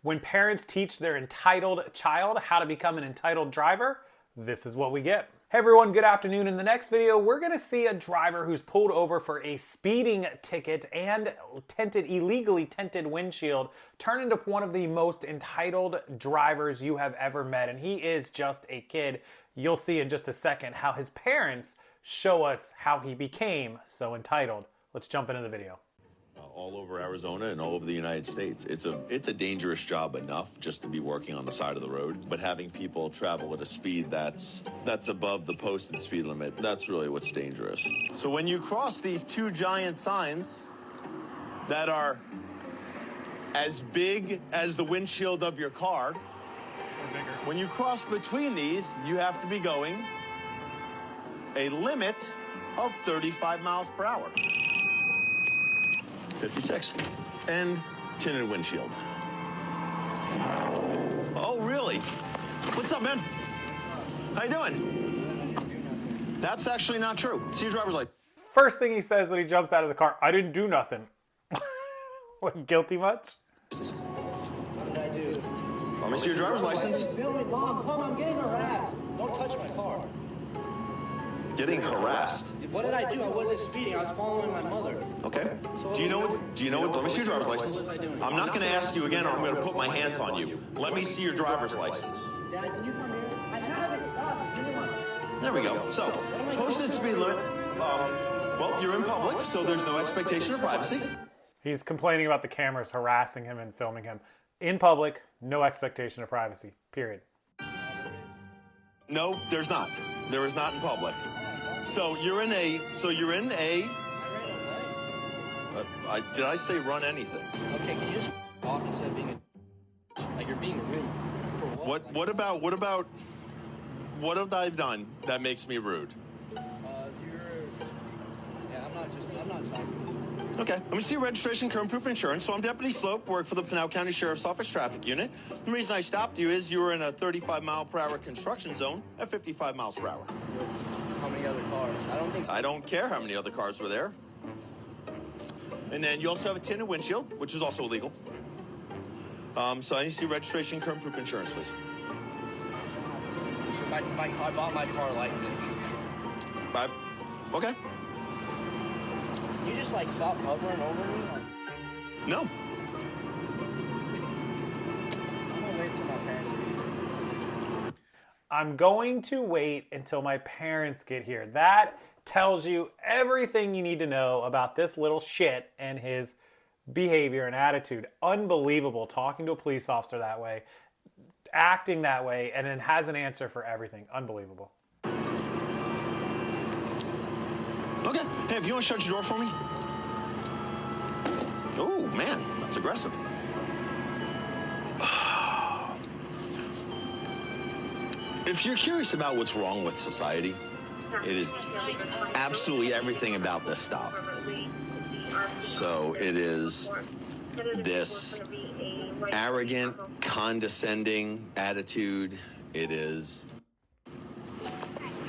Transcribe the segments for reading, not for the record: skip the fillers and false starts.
When parents teach their entitled child how to become an entitled driver, this is what we get. Hey everyone, good afternoon. In the next video, we're gonna see a driver who's pulled over for a speeding ticket and illegally tinted windshield turn into one of the most entitled drivers you have ever met. And he is just a kid. You'll see in just a second how his parents show us how he became so entitled. Let's jump into the video. All over Arizona and all over the United States. It's a dangerous job enough just to be working on the side of the road, but having people travel at a speed that's above the posted speed limit, that's really what's dangerous. So when you cross these two giant signs that are as big as the windshield of your car, when you cross between these, you have to be going a limit of 35 miles per hour. 56. And tinted windshield. Oh, really? What's up, man? How you doing? That's actually not true. See your driver's license. First thing he says when he jumps out of the car, I didn't do nothing. What, guilty much? What did I do? Let me see your driver's license. Mom, come, I'm getting harassed. Don't touch my car. Getting harassed. What did I do? I wasn't speeding. I was following my mother. Okay. Do you know what? Let me see your driver's license. I'm not going to ask you again, or I'm going to put my hands on you. Let me see your driver's license. Dad, can you come here? I have it. Stop. Give me one. There we go. So, posted speed limit. Well, you're in public, so there's no expectation of privacy. He's complaining about the cameras harassing him and filming him. In public, no expectation of privacy, period. No, there's not. There is not in public. So you're in a. Did I say run anything? Okay, can you just off instead of being like you're being rude? For what? What have I done that makes me rude? Yeah, I'm not talking. Okay, let me see your registration, current proof of insurance. So I'm Deputy Slope, work for the Pinal County Sheriff's Office Traffic Unit. The reason I stopped you is you were in a 35 mile per hour construction zone at 55 miles per hour. How many other cars? I don't care how many other cars were there. And then you also have a tinted windshield, which is also illegal. So I need to see registration, current proof of insurance, please. I bought my car like this. Okay. You just like stop hovering over me? Like, No. I'm gonna wait till my parents leave. I'm going to wait until my parents get here. That tells you everything you need to know about this little shit and his behavior and attitude. Unbelievable, talking to a police officer that way, acting that way, and then has an answer for everything. Unbelievable. Okay. Hey, if you want to shut your door for me. Oh, man, that's aggressive. If you're curious about what's wrong with society, it is absolutely everything about this stop. So it is this arrogant, condescending attitude. It is...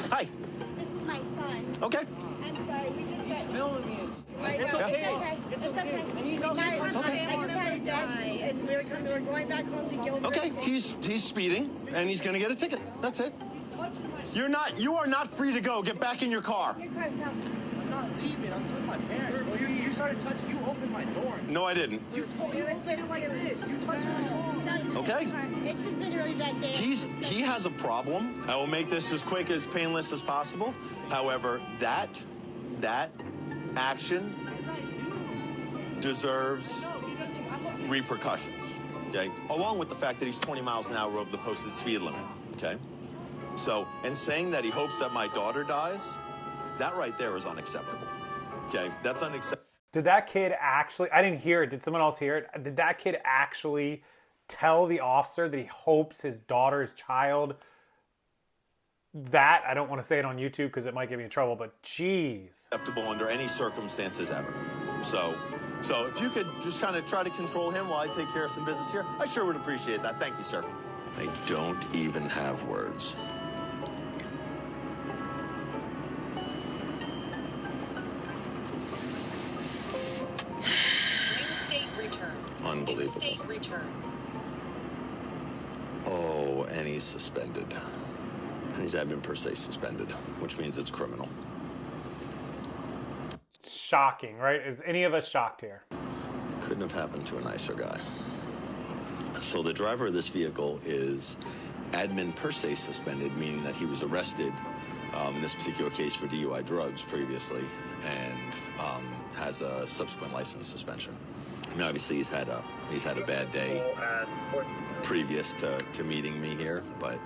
Hi. This is my son. Okay. I'm sorry, we just got... Filming me. It's okay. It's okay. And you know, I just had a desk. It's we're going back home to Gilbert. Okay, he's speeding, and he's gonna get a ticket. That's it. he's touching my shit. You are not free to go. Get back in your car. Your car's out. I'm not leaving. I'm with my parents. Well, you started touching. You opened my door. No, I didn't. You opened it like this. You touched my car. Okay. It's just been a really bad day. He has a problem. I will make this as quick, as painless as possible. However, that action deserves repercussions, okay? Along with the fact that he's 20 miles an hour over the posted speed limit, okay? So, and saying that he hopes that my daughter dies, that right there is unacceptable, okay? That's unacceptable. Did that kid actually, I didn't hear it, did someone else hear it? Did that kid actually tell the officer that he hopes his daughter's child, that, I don't want to say it on YouTube because it might get me in trouble, but geez. Acceptable under any circumstances ever. So if you could just kind of try to control him while I take care of some business here, I sure would appreciate that. Thank you, sir. I don't even have words. New state return. Unbelievable. New state return. and he's suspended. And he's admin per se suspended, which means it's criminal. Shocking, right? Is any of us shocked here? Couldn't have happened to a nicer guy. So the driver of this vehicle is admin per se suspended, meaning that he was arrested in this particular case for DUI drugs previously, and has a subsequent license suspension. And obviously he's had a bad day previous to meeting me here, but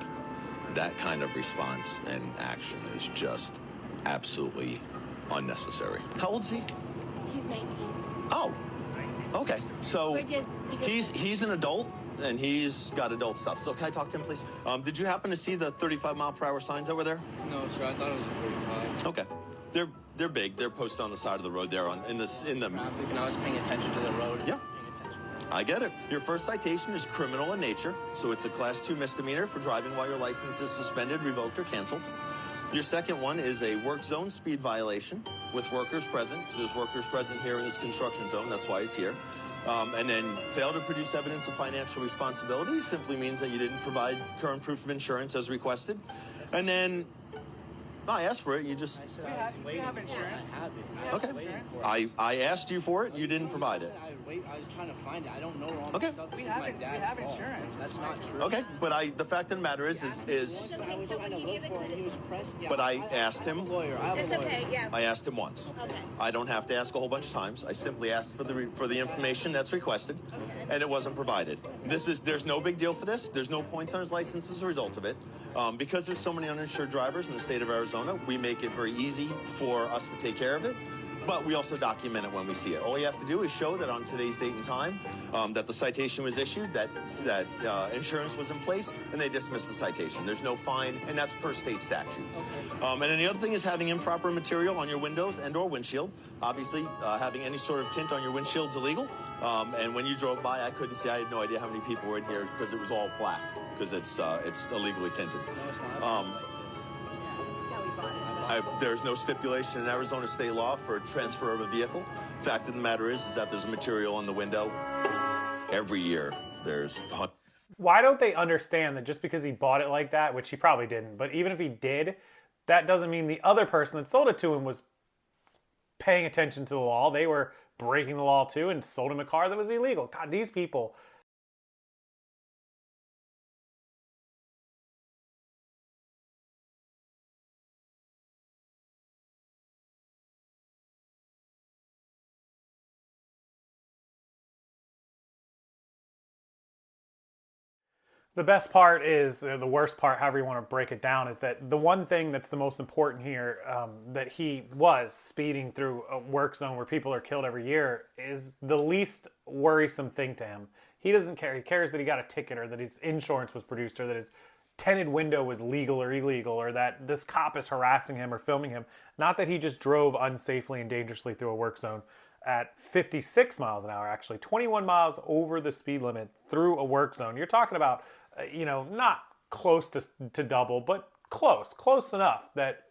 that kind of response and action is just absolutely unnecessary. How old is he? He's 19. Oh, okay. So We're just- he's an adult and he's got adult stuff. So can I talk to him, please? Did you happen to see the 35-mile-per-hour signs that were there? No, sir. I thought it was a 45. Okay. They're big. They're posted on the side of the road there in the Traffic, and I was paying attention to the road. Yeah. Paying attention. I get it. Your first citation is criminal in nature, so it's a Class 2 misdemeanor for driving while your license is suspended, revoked, or canceled. Your second one is a work zone speed violation with workers present, because there's workers present here in this construction zone. That's why it's here. And then fail to produce evidence of financial responsibility simply means that you didn't provide current proof of insurance as requested. And then I asked for it. You just... I said we have insurance. I have it. Okay. I was waiting for it. I asked you for it. You didn't provide it. I was trying to find it. I don't know all Okay. this stuff. We This is my have dad's fault. insurance. That's not true. Okay, but the fact of the matter is I was trying to look for it. He was pressed. Yeah, But I asked him- I'm a lawyer. I have It's a lawyer. okay, yeah. I asked him once. Okay. I don't have to ask a whole bunch of times. I simply asked for the information that's requested, and it wasn't provided. There's no big deal for this. There's no points on his license as a result of it. Because there's so many uninsured drivers in the state of Arizona, we make it very easy for us to take care of it. But we also document it when we see it. All you have to do is show that on today's date and time, that the citation was issued, that insurance was in place, and they dismiss the citation. There's no fine, and that's per state statute. And then the other thing is having improper material on your windows and/or windshield. Obviously, having any sort of tint on your windshield's illegal. And when you drove by, I couldn't see. I had no idea how many people were in here because it was all black because it's illegally tinted. There's no stipulation in Arizona state law for transfer of a vehicle. Fact of the matter is that there's material on the window. Every year, there's... Why don't they understand that just because he bought it like that, which he probably didn't, but even if he did, that doesn't mean the other person that sold it to him was paying attention to the law. They were breaking the law too and sold him a car that was illegal. God, these people... The best part is, the worst part, however you want to break it down, is that the one thing that's the most important here, that he was speeding through a work zone where people are killed every year, is the least worrisome thing to him. He doesn't care. He cares that he got a ticket, or that his insurance was produced, or that his tinted window was legal or illegal, or that this cop is harassing him or filming him. Not that he just drove unsafely and dangerously through a work zone at 56 miles an hour, actually 21 miles over the speed limit through a work zone. You're talking about, not close to double, but close enough that,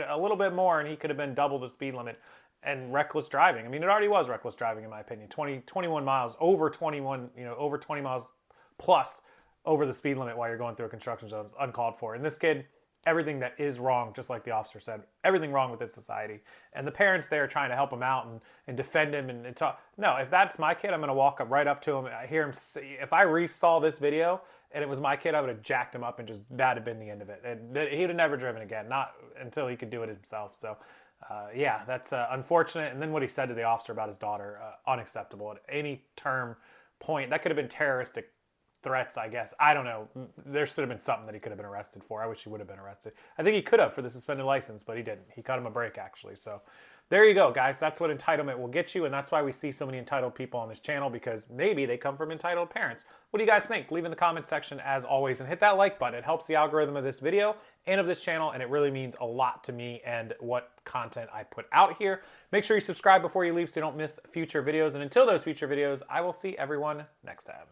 a little bit more and he could have been double the speed limit. And reckless driving. I mean, it already was reckless driving in my opinion. 21 miles, over 21, over 20 miles plus over the speed limit while you're going through a construction zone is uncalled for. And this kid, everything that is wrong, just like the officer said, everything wrong with this society. And the parents there trying to help him out and defend him and talk. No, if that's my kid, I'm going to walk right up to him. I hear him say, if I saw this video and it was my kid, I would have jacked him up and just, that'd have been the end of it. And he'd have never driven again, not until he could do it himself. So, yeah, that's unfortunate. And then what he said to the officer about his daughter, unacceptable at any point. That could have been terroristic threats, I guess. I don't know. There should have been something that he could have been arrested for. I wish he would have been arrested. I think he could have for the suspended license, but he didn't. He cut him a break, actually. So there you go, guys. That's what entitlement will get you, and that's why we see so many entitled people on this channel, because maybe they come from entitled parents. What do you guys think? Leave in the comments section as always, and hit that like button. It helps the algorithm of this video and of this channel, and it really means a lot to me and what content I put out here. Make sure you subscribe before you leave so you don't miss future videos, and until those future videos, I will see everyone next time.